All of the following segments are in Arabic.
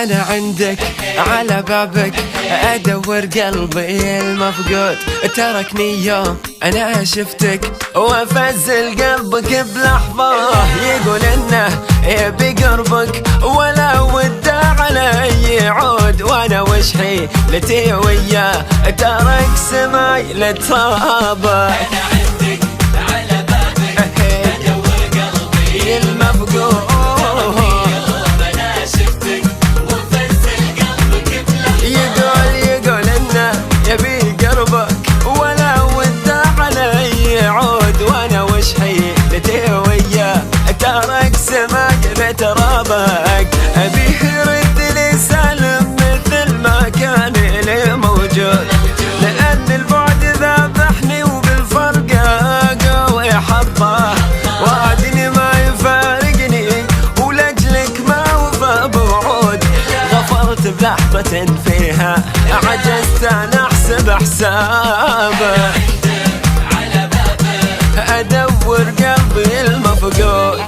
أنا عندك على بابك أدور قلبي المفقود. تركني يوم أنا شفتك وأفزل قلبك بلحظة، يقول إنه يبي قربك ولا وده علي يعود. وأنا وش حيلتي وياه ترك سماي لترابك. أنا عندك على بابك أدور قلبي المفقود. يبي قربك ولا وده علي يعود. وانا وش حيلتي وياه ترك سماك بترابك. ابيه يرد لي سالم مثل ما كان لي موجود، لان البعد ذابحني وبالفرقه قوي حظه. وعدني ما يفارقني ولاجلك ما وفى بوعود. غفرت بلحظه فيها عجزت انا احسب حسابه. على بابك ادور قلبي المفقود.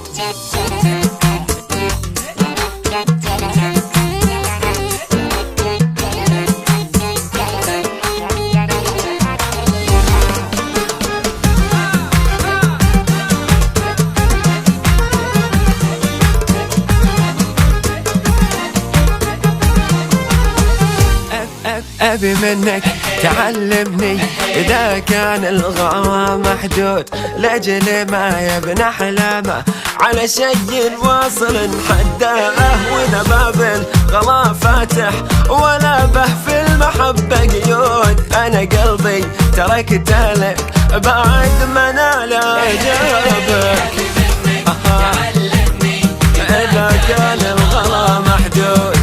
أبي منك تعلمني إذا كان الغرام محدود، لأجل ما يبنى أحلامه على شيء واصل حداه. وإذا باب الغلا فاتح ولا به في المحبة قيود. أنا قلبي تركته لك بعد ما نال إجابك. إذا كان الغلا محدود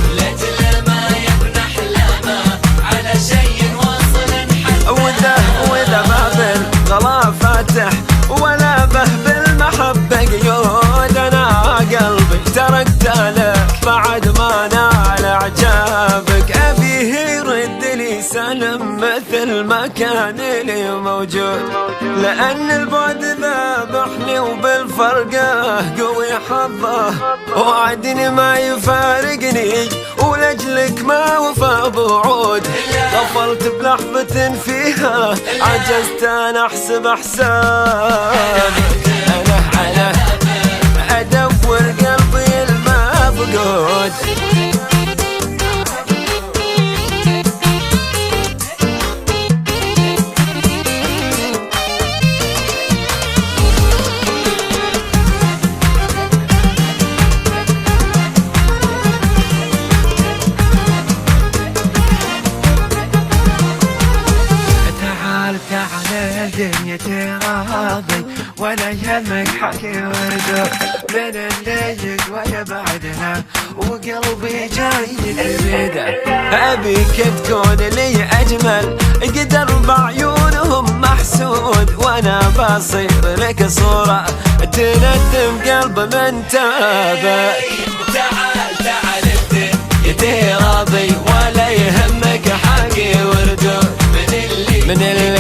فاتح ولا به بالمحبة قيود. أنا قلبي تركته لك بعد ما نال إعجابك. أبيه يرد لي سلم مثل ما كان لي موجود، لأن البعد ذابحني وبالفرقة قوي حظه. وعدني ما يفارقني ولأجلك ما وفى بوعود. غفلت بلحظة فيها عجزت أنا أحسب حسابك. أنا أدور قلبي المفقود. تعال دنيتي راضي ولا يهمك حكي وردود. من اللي ويا بعدنا وقلبي جاي تبيده. أبيك تكون لي أجمل قدر بعيونهم محسود. وأنا بصير لك صورة تندم قلب من تابك. تعال الدنيا راضي ولا يهمك حكي وردود. من اللي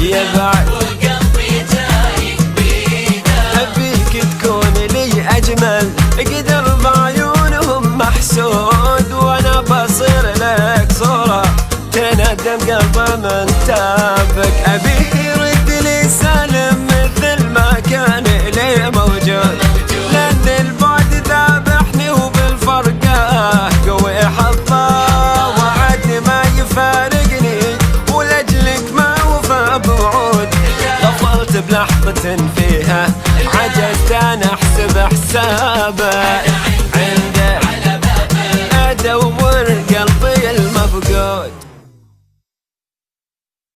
يبعد وقلبي جاي بيده. أبيك تكون لي أجمل قدر بعيونهم محسود. وأنا بصير لك صورة تندم قلب من تابك. أبيه يرد لي سالم مثل ما كان لي موجود، لأن البعد ذابحني وبالفرقة قوي حظه. وعدني ما يفارقني ولأجلك ما وفى بوعود. غفلت بلحظة فيها عجزت أنا أحسب حسابك.